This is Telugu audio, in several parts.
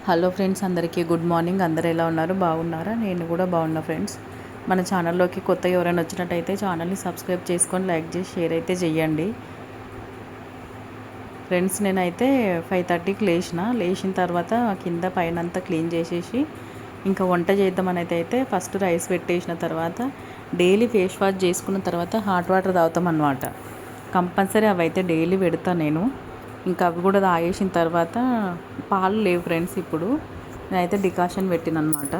హలో ఫ్రెండ్స్, అందరికీ గుడ్ మార్నింగ్. అందరు ఎలా ఉన్నారు? బాగున్నారా? నేను కూడా బాగున్నా ఫ్రెండ్స్. మన ఛానల్లోకి కొత్తగా ఎవరైనా వచ్చినట్టయితే ఛానల్ని సబ్స్క్రైబ్ చేసుకొని లైక్ చేసి షేర్ అయితే చేయండి ఫ్రెండ్స్. నేనైతే 5:30కి లేచిన తర్వాత కింద పైన అంతా క్లీన్ చేసేసి ఇంకా వంట చేద్దామని అయితే ఫస్ట్ రైస్ పెట్టేసిన తర్వాత డైలీ ఫేస్ వాష్ చేసుకున్న తర్వాత హాట్ వాటర్ తాగుతాం అన్నమాట. కంపల్సరీ అవి అయితే డైలీ పెడతాను నేను. ఇంకా అవి కూడా తాగేసిన తర్వాత పాలు లేవు ఫ్రెండ్స్. ఇప్పుడు నేనైతే డికాషన్ పెట్టినమాట.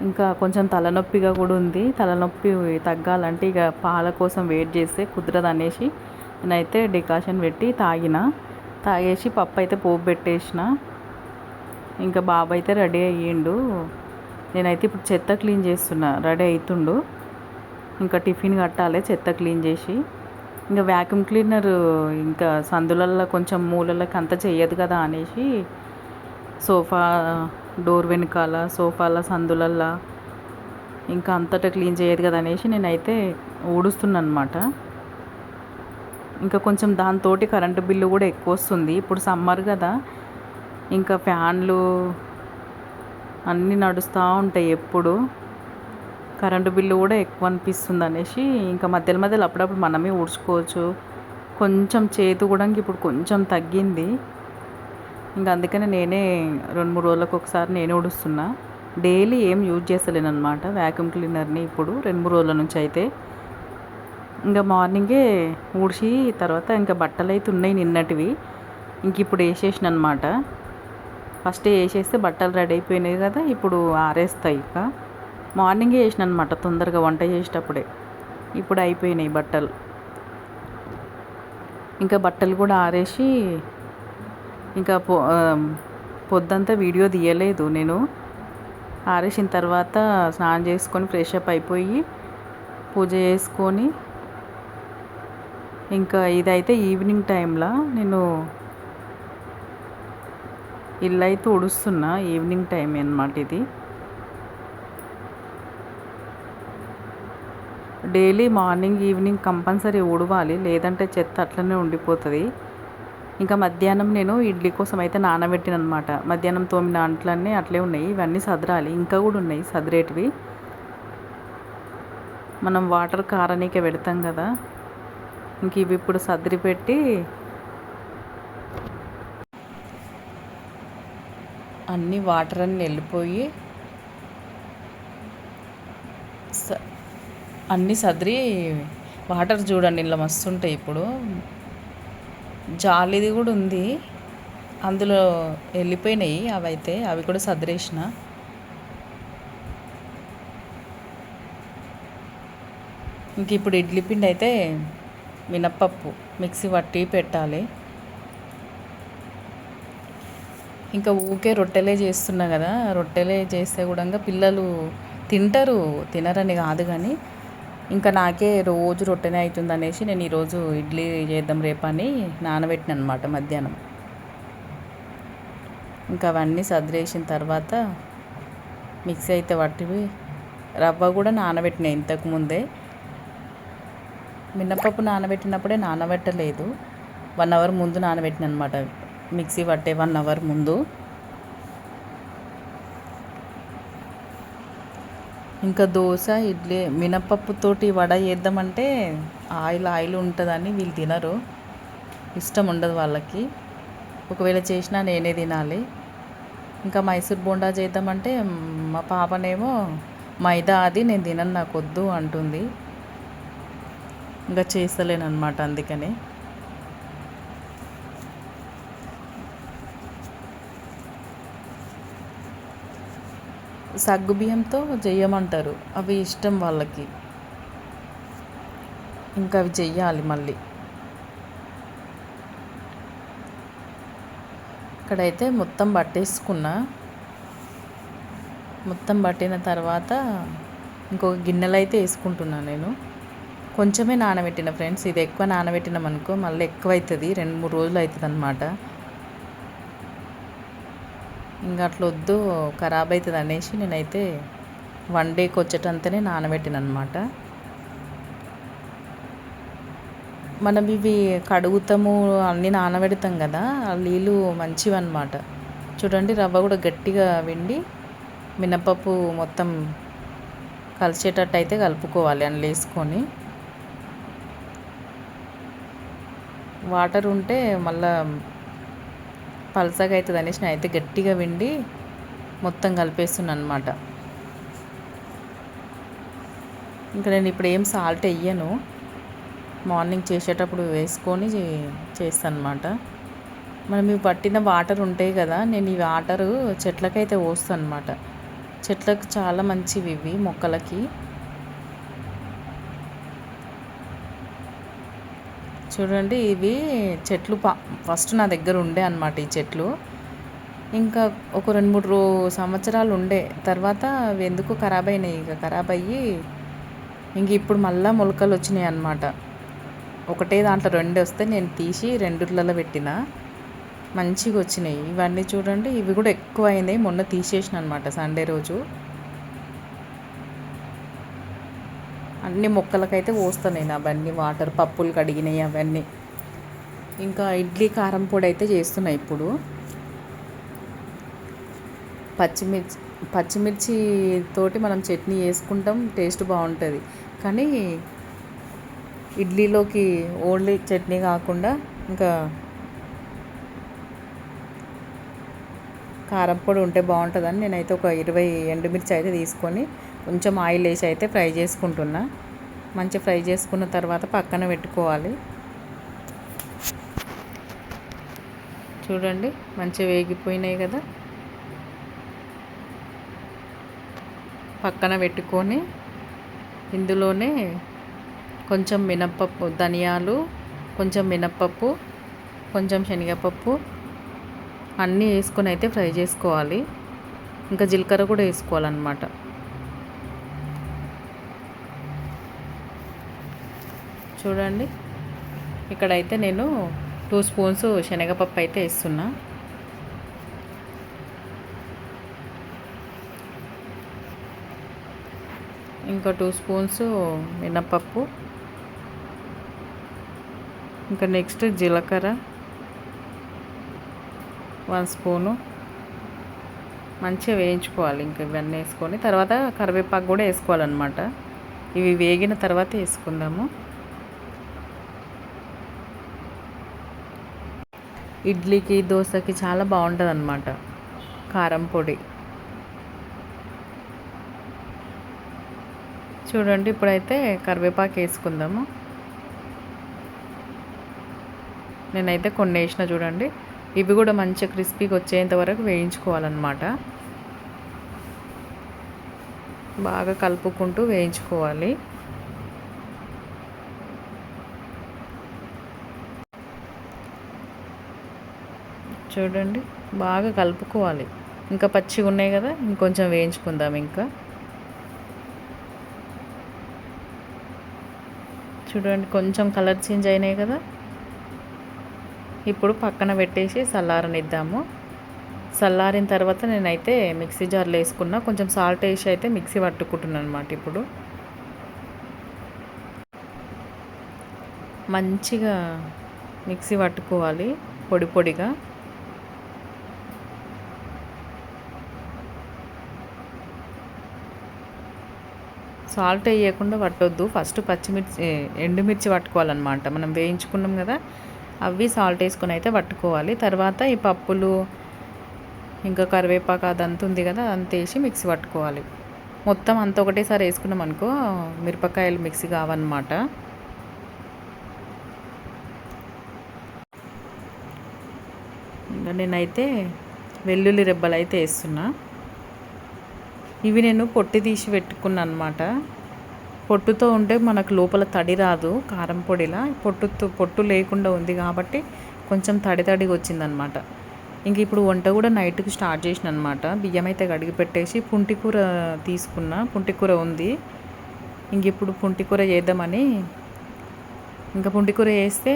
ఇంకా కొంచెం తలనొప్పిగా కూడా ఉంది. తలనొప్పి తగ్గాలంటే ఇక పాల కోసం వెయిట్ చేస్తే కుదరదు అనేసి నేనైతే డికాషన్ పెట్టి తాగేసి పప్పు అయితే పోపు పెట్టేసిన. ఇంకా బాబు అయితే రెడీ అయ్యిండు. నేనైతే ఇప్పుడు చెత్త క్లీన్ చేస్తున్నా. రెడీ అవుతుండు. ఇంకా టిఫిన్ కట్టాలి చెత్త క్లీన్ చేసి. ఇంకా వ్యాక్యూమ్ క్లీనర్ ఇంకా సందులల్లో కొంచెం మూలలకు అంతా చెయ్యదు కదా అనేసి సోఫా డోర్ వెనకాల సోఫాల సందులల్లో ఇంకా అంతటా క్లీన్ చేయదు కదా అనేసి నేనైతే ఊడుస్తున్నాను అనమాట. ఇంకా కొంచెం దాంతో కరెంటు బిల్లు కూడా ఎక్కువ వస్తుంది. ఇప్పుడు సమ్మర్ కదా, ఇంకా ఫ్యాన్లు అన్నీ నడుస్తూ ఉంటాయి. ఎప్పుడు కరెంటు బిల్లు కూడా ఎక్కువ అనిపిస్తుంది అనేసి ఇంకా మధ్యలో అప్పుడప్పుడు మనమే ఊడ్చుకోవచ్చు. కొంచెం చేతు కూడా ఇప్పుడు కొంచెం తగ్గింది. ఇంకా అందుకనే నేనే 2-3 రోజులకు ఒకసారి నేనే ఊడుస్తున్నా. డైలీ ఏం యూజ్ చేస్తలేను అనమాట వ్యాక్యూమ్ క్లీనర్ని ఇప్పుడు 2-3 రోజుల నుంచి అయితే. ఇంకా మార్నింగే ఊడ్చి తర్వాత ఇంకా బట్టలు అయితే ఉన్నాయి నిన్నటివి. ఇంక ఇప్పుడు వేసేసిన అనమాట. ఫస్ట్ వేసేస్తే బట్టలు రెడీ అయిపోయినాయి కదా, ఇప్పుడు ఆరేస్తాయి. ఇక మార్నింగే వేసిన అనమాట తొందరగా వంట చేసేటప్పుడే. ఇప్పుడు అయిపోయినాయి బట్టలు. ఇంకా బట్టలు కూడా ఆరేసి ఇంకా పొద్దంతా వీడియో తీయలేదు నేను. ఆరేసిన తర్వాత స్నానం చేసుకొని ఫ్రెష్ అప్ అయిపోయి పూజ చేసుకొని ఇంకా ఇదైతే ఈవినింగ్ టైంలో నేను ఇల్లు అయితే ఉడుస్తున్నా. ఈవినింగ్ టైం అన్నమాట ఇది. డైలీ మార్నింగ్ ఈవినింగ్ కంపల్సరీ ఊడవాలి, లేదంటే చెత్త అట్లనే ఉండిపోతుంది. ఇంకా మధ్యాహ్నం నేను ఇడ్లీ కోసం అయితే నానబెట్టిన అనమాట. మధ్యాహ్నం తోమిన అంట్లన్నీ అట్లే ఉన్నాయి. ఇవన్నీ సదరాలి, ఇంకా కూడా ఉన్నాయి సదిరేటివి. మనం వాటర్ కారనీకే పెడతాం కదా, ఇంక ఇవి ఇప్పుడు సదిరి పెట్టి అన్నీ వాటర్ అన్నీ వెళ్ళిపోయి అన్నీ సదిరి వాటర్ చూడండి ఇలా మస్తు ఉంటాయి. ఇప్పుడు జాలిది కూడా ఉంది, అందులో వెళ్ళిపోయినాయి. అవి కూడా సదిరేసిన. ఇంక ఇప్పుడు ఇడ్లీ పిండి అయితే మినప్పప్పు మిక్సీ పట్టి పెట్టాలి. ఇంకా ఊకే రొట్టెలే చేస్తున్నా కదా, రొట్టెలే చేస్తే కూడా పిల్లలు తింటారు, తినరని కాదు కానీ ఇంకా నాకే రోజు రొట్టెనే అవుతుంది అనేసి నేను ఈరోజు ఇడ్లీ చేద్దాం రేపని నానబెట్టిన అనమాట మధ్యాహ్నం. ఇంకా అవన్నీ సదిరేసిన తర్వాత మిక్సీ అయితే పట్టివి. రవ్వ కూడా నానబెట్టిన ఇంతకుముందే. మినపప్పు నానబెట్టినప్పుడే నానబెట్టలేదు, 1 అవర్ ముందు నానబెట్టిన అనమాట. మిక్సీ పట్టే 1 అవర్ ముందు. ఇంకా దోశ ఇడ్లీ మినపప్పుతోటి వడ చేద్దామంటే ఆయిల్ ఉంటుందని వీళ్ళు తినరు, ఇష్టం ఉండదు వాళ్ళకి. ఒకవేళ చేసినా నేనే తినాలి. ఇంకా మైసూర్ బోండా చేద్దామంటే మా పాపనేమో మైదా అది నేను తినను, నాకు వద్దు అంటుంది. ఇంకా చేస్తలేను అనమాట. అందుకని సగ్గు బియ్యంతో చెయ్యమంటారు, అవి ఇష్టం వాళ్ళకి. ఇంకా అవి చెయ్యాలి మళ్ళీ. ఇక్కడైతే మొత్తం పట్టేసుకున్నా. మొత్తం పట్టిన తర్వాత ఇంకొక గిన్నెలు అయితే వేసుకుంటున్నాను నేను. కొంచెమే నానబెట్టిన ఫ్రెండ్స్. ఇది ఎక్కువ నానబెట్టినాం అనుకో మళ్ళీ ఎక్కువ అవుతుంది, 2-3 రోజులు అవుతుంది అనమాట. ఇంకా అట్లా వద్దు, ఖరాబ్ అవుతుంది అనేసి నేనైతే 1 డేకి వచ్చేటంతనే నానబెట్టిన అనమాట. మనం ఇవి కడుగుతాము, అన్నీ నానబెడతాం కదా, ఆ నీళ్ళు మంచివన్నమాట. చూడండి, రవ్వ కూడా గట్టిగా విండి మినపప్పు మొత్తం కలిసేటట్టు అయితే కలుపుకోవాలి. అందులో వేసుకొని వాటర్ ఉంటే మళ్ళా పలసగా అవుతుంది అనేసి అయితే గట్టిగా విండి మొత్తం కలిపేస్తున్నాను అనమాట. ఇంకా నేను ఇప్పుడు ఏం సాల్ట్ వేయను, మార్నింగ్ చేసేటప్పుడు వేసుకొని చేస్తాను అనమాట. మనం ఇవి పట్టిన వాటర్ ఉంటాయి కదా, నేను ఈ వాటరు చెట్లకైతే పోస్తాను అనమాట. చెట్లకు చాలా మంచివి ఇవి, మొక్కలకి. చూడండి, ఇవి చెట్లు ఫస్ట్ నా దగ్గర ఉండే అనమాట. ఈ చెట్లు ఇంకా ఒక 2-3 సంవత్సరాలు ఉండే తర్వాత అవి ఎందుకు ఖరాబ్ అయినాయి. ఇక ఖరాబ్ అయ్యి ఇంక ఇప్పుడు మళ్ళీ మొలకలు వచ్చినాయి అన్నమాట. ఒకటే దాంట్లో 2 వస్తే నేను తీసి 2 పెట్టిన, మంచిగా వచ్చినాయి. ఇవన్నీ చూడండి, ఇవి కూడా ఎక్కువ అయినాయి. మొన్న తీసేసిన అనమాట సండే రోజు. అన్ని మొక్కలకైతే పోస్తాను నేను అవన్నీ వాటర్, పప్పులు కడిగినాయి అవన్నీ. ఇంకా ఇడ్లీ కారం పొడి అయితే చేస్తున్నా ఇప్పుడు. పచ్చిమిర్చి తోటి మనం చట్నీ వేసుకుంటాం, టేస్ట్ బాగుంటుంది. కానీ ఇడ్లీలోకి ఓన్లీ చట్నీ కాకుండా ఇంకా కారం పొడి ఉంటే బాగుంటుందని నేనైతే ఒక 20 ఎండుమిర్చి అయితే తీసుకొని కొంచెం ఆయిల్ వేసి అయితే ఫ్రై చేసుకుంటున్నా. మంచిగా ఫ్రై చేసుకున్న తర్వాత పక్కన పెట్టుకోవాలి. చూడండి, మంచిగా వేగిపోయినాయి కదా. పక్కన పెట్టుకొని ఇందులోనే కొంచెం మినప్పప్పు, ధనియాలు, కొంచెం మినప్పప్పు, కొంచెం శనగపప్పు అన్నీ వేసుకొని అయితే ఫ్రై చేసుకోవాలి. ఇంకా జీలకర్ర కూడా వేసుకోవాలన్నమాట. చూడండి, ఇక్కడైతే నేను 2 స్పూన్స్ శనగపప్పు అయితే వేస్తున్నా. ఇంకా 2 స్పూన్స్ మినప్పప్పు, ఇంకా నెక్స్ట్ జీలకర్ర 1 స్పూను మంచిగా వేయించుకోవాలి. ఇంకా ఇవన్నీ వేసుకొని తర్వాత కరివేపాకు కూడా వేసుకోవాలన్నమాట. ఇవి వేగిన తర్వాత వేసుకుందాము. ఇడ్లీకి, దోశకి చాలా బాగుంటుంది అన్నమాట కారం పొడి. చూడండి, ఇప్పుడైతే కరివేపాకు వేసుకుందాము. నేనైతే కొన్ని వేసిన చూడండి. ఇవి కూడా మంచిగా క్రిస్పీగా వచ్చేంత వరకు వేయించుకోవాలన్నమాట. బాగా కలుపుకుంటూ వేయించుకోవాలి. చూడండి, బాగా కలుపుకోవాలి. ఇంకా పచ్చిగా ఉన్నాయి కదా, ఇంకొంచెం వేయించుకుందాం. ఇంకా చూడండి, కొంచెం కలర్ చేంజ్ అయినాయి కదా. ఇప్పుడు పక్కన పెట్టేసి చల్లారనిద్దాము. చల్లారిన తర్వాత నేనైతే మిక్సీ జార్లో వేసుకున్నా, కొంచెం సాల్ట్ వేసి అయితే మిక్సీ పట్టుకుంటున్నాను అనమాట. ఇప్పుడు మంచిగా మిక్సీ పట్టుకోవాలి పొడి పొడిగా. సాల్ట్ వేయకుండా పట్టొద్దు. ఫస్ట్ ఎండుమిర్చి పట్టుకోవాలన్నమాట. మనం వేయించుకున్నాం కదా, అవి సాల్ట్ వేసుకొని అయితే పట్టుకోవాలి. తర్వాత ఈ పప్పులు, ఇంకా కరివేపాకు అదంతా ఉంది కదా, అంత వేసి మిక్సీ పట్టుకోవాలి. మొత్తం అంత ఒకటేసారి వేసుకున్నాం అనుకో మిరపకాయలు మిక్సీ కావన్నమాట. ఇంకా నేనైతే వెల్లుల్లి రెబ్బలు అయితే వేస్తున్నా. ఇవి నేను పొట్టి తీసి పెట్టుకున్నాను అనమాట. పొట్టుతో ఉంటే మనకు లోపల తడి రాదు కారం పొడిలా. పొట్టు లేకుండా ఉంది కాబట్టి కొంచెం తడిగా వచ్చిందనమాట. ఇంక ఇప్పుడు వంట కూడా నైట్కి స్టార్ట్ చేసిన అనమాట. బియ్యం అయితే కడిగి పెట్టేసి పుంటికూర తీసుకున్నా. పుంటికూర ఉంది. ఇంక ఇప్పుడు పుంటికూర చేద్దామని. ఇంకా పుంటికూర వేస్తే,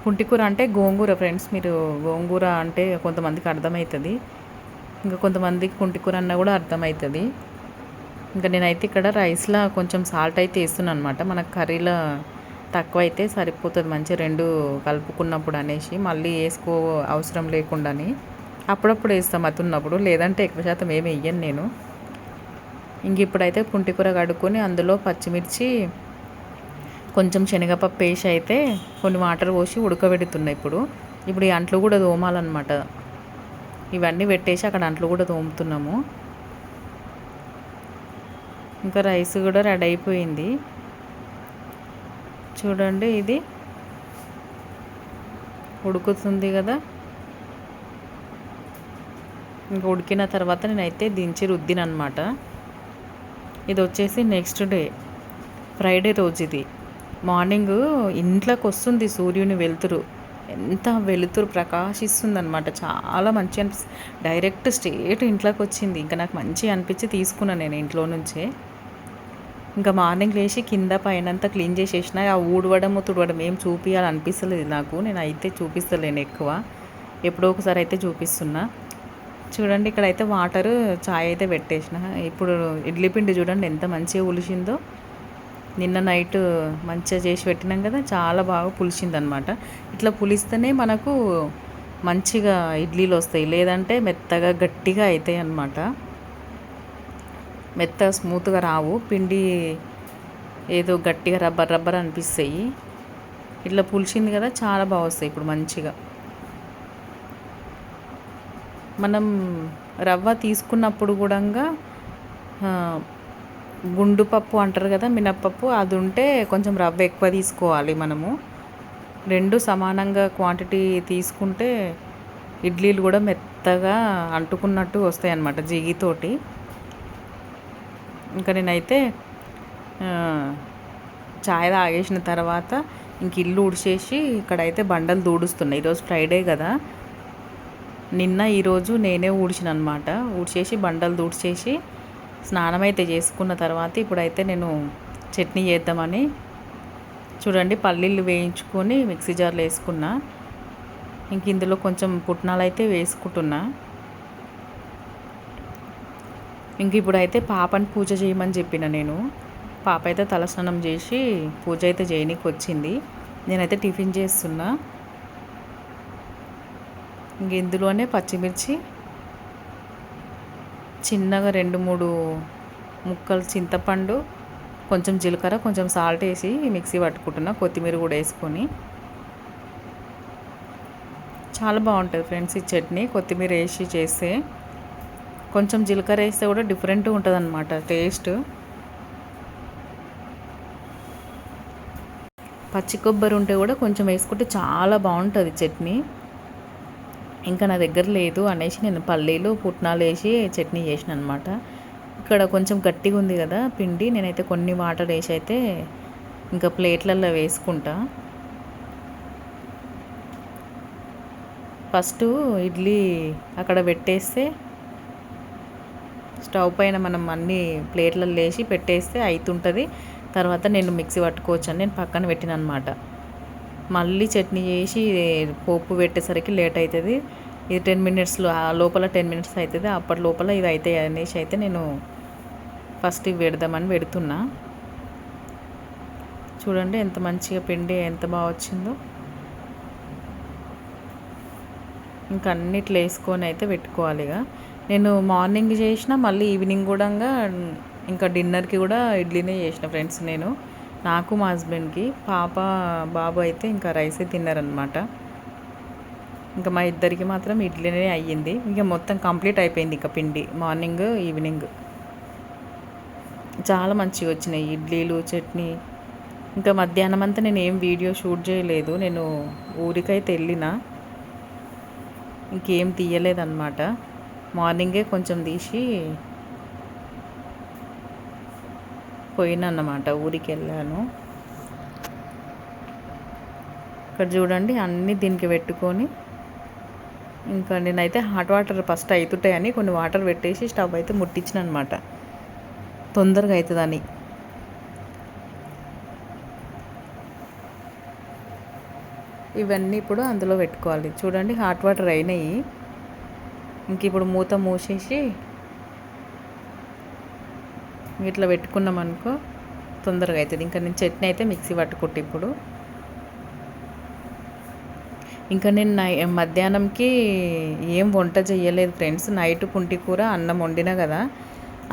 పుంటికూర అంటే గోంగూర ఫ్రెండ్స్. మీరు గోంగూర అంటే కొంతమందికి అర్థమవుతుంది, ఇంకా కొంతమందికి పుంటికూర అన్న కూడా అర్థమవుతుంది. ఇంకా నేనైతే ఇక్కడ రైస్లో కొంచెం సాల్ట్ అయితే వేస్తున్నాను అనమాట. మనకు కర్రీలో తక్కువైతే సరిపోతుంది మంచిగా రెండు కలుపుకున్నప్పుడు అనేసి మళ్ళీ వేసుకో అవసరం లేకుండాని అప్పుడప్పుడు వేస్తాం అతున్నప్పుడు, లేదంటే ఎక్కువ శాతం ఏమి వేయను నేను. ఇంక ఇప్పుడైతే పుంటికూర కడుక్కొని అందులో పచ్చిమిర్చి కొంచెం శనగపప్పు వేసి అయితే కొన్ని వాటర్ పోసి ఉడకబెడుతున్నాయి. ఇప్పుడు ఈ అంట్లు కూడా తోమాలన్నమాట. ఇవన్నీ పెట్టేసి అక్కడ అంట్లు కూడా తోముతున్నాము. ఇంకా రైస్ కూడా రెడీ అయిపోయింది చూడండి. ఇది ఉడుకుతుంది కదా. ఇంకా ఉడికిన తర్వాత నేనైతే దించి రుద్దినమాట. ఇది వచ్చేసి నెక్స్ట్ డే ఫ్రైడే రోజు. ఇది మార్నింగ్ ఇంట్లోకి వస్తుంది సూర్యుని వెలుతురు, ఎంత వెలుతురు ప్రకాశిస్తుంది అనమాట. చాలా మంచి డైరెక్ట్ స్ట్రేట్ ఇంట్లోకి వచ్చింది. ఇంకా నాకు మంచిగా అనిపించి తీసుకున్నాను నేను ఇంట్లో నుంచే. ఇంకా మార్నింగ్ లేచి కింద పైన అంతా క్లీన్ చేసేసిన. ఆ ఊడవడము తుడవడం ఏం చూపించాలనిపిస్తలేదు నాకు. నేను అయితే చూపిస్తలేను ఎక్కువ, ఎప్పుడో ఒకసారి అయితే చూపిస్తున్నా. చూడండి ఇక్కడైతే వాటర్ చాయ్ అయితే పెట్టేసిన. ఇప్పుడు ఇడ్లీ పిండి చూడండి ఎంత మంచిగా పులిసిందో. నిన్న నైట్ మంచిగా చేసి పెట్టినాం కదా, చాలా బాగా పులిసిందనమాట. ఇట్లా పులిస్తేనే మనకు మంచిగా ఇడ్లీలు వస్తాయి, లేదంటే మెత్తగా గట్టిగా అవుతాయి అన్నమాట. మెత్తగా స్మూత్గా రావు, పిండి ఏదో గట్టిగా రబ్బర్ రబ్బర్ అనిపిస్తాయి. ఇట్లా పులిసింది కదా చాలా బాగా వస్తాయి ఇప్పుడు మంచిగా. మనం రవ్వ తీసుకున్నప్పుడు కూడా గుండు పప్పు అంటారు కదా, మినప్పప్పు, అది ఉంటే కొంచెం రవ్వ ఎక్కువ తీసుకోవాలి మనము. రెండు సమానంగా క్వాంటిటీ తీసుకుంటే ఇడ్లీలు కూడా మెత్తగా అంటుకున్నట్టు వస్తాయి అన్నమాట జిగితోటి. ఇంకా నేనైతే చాయ్ తాగేసిన తర్వాత ఇంక ఇల్లు ఉడిచేసి ఇక్కడైతే బండలు దూడుస్తున్నాయి. ఈరోజు ఫ్రైడే కదా, నిన్న ఈరోజు నేనే ఊడ్చిన అనమాట. ఊడ్చేసి బండలు దూడ్చేసి స్నానం అయితే చేసుకున్న తర్వాత ఇప్పుడైతే నేను చట్నీ చేద్దామని చూడండి పల్లీలు వేయించుకొని మిక్సీ జార్లో వేసుకున్నా. ఇంక ఇందులో కొంచెం పుట్నాలు అయితే వేసుకుంటున్నా. ఇంక ఇప్పుడైతే పాపని పూజ చేయమని చెప్పిన నేను. పాప అయితే తలస్నానం చేసి పూజ అయితే చేయనీకి వచ్చింది. నేనైతే టిఫిన్ చేస్తున్నా. ఇంక ఇందులోనే పచ్చిమిర్చి చిన్నగా 2-3 ముక్కలు చింతపండు, కొంచెం జీలకర్ర, కొంచెం సాల్ట్ వేసి మిక్సీ పట్టుకుంటున్నా. కొత్తిమీర కూడా వేసుకొని చాలా బాగుంటుంది ఫ్రెండ్స్ ఈ చట్నీ. కొత్తిమీర వేసి చేస్తే, కొంచెం జీలకర్ర వేస్తే కూడా డిఫరెంట్గా ఉంటుంది అన్నమాట టేస్ట్. పచ్చి కొబ్బరి ఉంటే కూడా కొంచెం వేసుకుంటే చాలా బాగుంటుంది చట్నీ. ఇంకా నా దగ్గర లేదు అనేసి నేను పల్లీలు పుట్నాలు వేసి చట్నీ చేసిన అనమాట. ఇక్కడ కొంచెం గట్టిగా ఉంది కదా పిండి, నేనైతే కొన్ని వాటర్ వేసి అయితే ఇంకా ప్లేట్లలో వేసుకుంటా. ఫస్ట్ ఇడ్లీ అక్కడ పెట్టేస్తే స్టవ్ పైన మనం అన్ని ప్లేట్లలో వేసి పెట్టేస్తే అవుతుంటుంది. తర్వాత నేను మిక్సీ పట్టుకోవచ్చు అని నేను పక్కన పెట్టిన అనమాట. మళ్ళీ చట్నీ చేసి పోపు పెట్టేసరికి లేట్ అవుతుంది. ఇది 10 మినిట్స్లో లోపల 10 మినిట్స్ అవుతుంది. అప్పటి లోపల ఇవి అవుతాయి అనేసి అయితే నేను ఫస్ట్ ఇవి పెడదామని పెడుతున్నా. చూడండి ఎంత మంచిగా పిండి ఎంత బాగా వచ్చిందో. ఇంకా అన్నిట్లో వేసుకొని అయితే పెట్టుకోవాలి. ఇక నేను మార్నింగ్ చేసిన, మళ్ళీ ఈవినింగ్ కూడా ఇంకా డిన్నర్కి కూడా ఇడ్లీనే చేసిన ఫ్రెండ్స్. నేను నాకు మా హస్బెండ్కి, పాప బాబు అయితే ఇంకా రైసే తిన్నారనమాట. ఇంకా మా ఇద్దరికి మాత్రం ఇడ్లీనే అయ్యింది. ఇంకా మొత్తం కంప్లీట్ అయిపోయింది ఇక పిండి. మార్నింగ్ ఈవినింగ్ చాలా మంచిగా వచ్చినాయి ఇడ్లీలు చట్నీ. ఇంకా మధ్యాహ్నం అంతా నేను ఏం వీడియో షూట్ చేయలేదు, నేను ఊరికైతే వెళ్ళిన, ఇంకేం తీయలేదన్నమాట. మార్నింగే కొంచెం తీసి పోయినన్నమాట, ఊరికి వెళ్ళాను. ఇక్కడ చూడండి అన్నీ దీనికి పెట్టుకొని, ఇంకా నేనైతే హాట్ వాటర్ ఫస్ట్ అవుతుంటాయని కొన్ని వాటర్ పెట్టేసి స్టవ్ అయితే ముట్టించిన అనమాట, తొందరగా అవుతుందని. ఇవన్నీ ఇప్పుడు అందులో పెట్టుకోవాలి. చూడండి హాట్ వాటర్ అయినాయి. ఇంక ఇప్పుడు మూత మూసేసి ఇట్లా పెట్టుకున్నాం అనుకో, తొందరగా అవుతుంది. ఇంకా నేను చట్నీ అయితే మిక్సీ పట్టుకుంటే ఇప్పుడు. ఇంకా నేను మధ్యాహ్నంకి ఏం వంట చేయలేదు ఫ్రెండ్స్. నైట్ పుంటి కూర అన్నం వండినా కదా,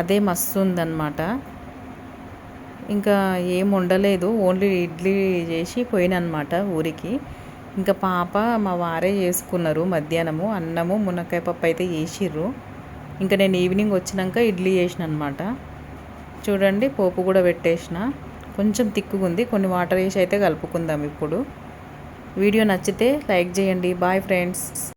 అదే మస్తు ఉందన్నమాట. ఇంకా ఏం వండలేదు, ఓన్లీ ఇడ్లీ చేసి పోయినమాట ఊరికి. ఇంకా పాప మా వారే చేసుకున్నారు మధ్యాహ్నము. అన్నము మునక్కాయ పప్పు అయితే చేసిర్రు. ఇంకా నేను ఈవినింగ్ వచ్చినాక ఇడ్లీ చేసిన అనమాట. చూడండి పోపు కూడా పెట్టేసిన. కొంచెం తిక్కుగా ఉంది, కొన్ని వాటర్ వేసి అయితే కలుపుకుందాం ఇప్పుడు. వీడియో నచ్చితే లైక్ చేయండి. Bye friends.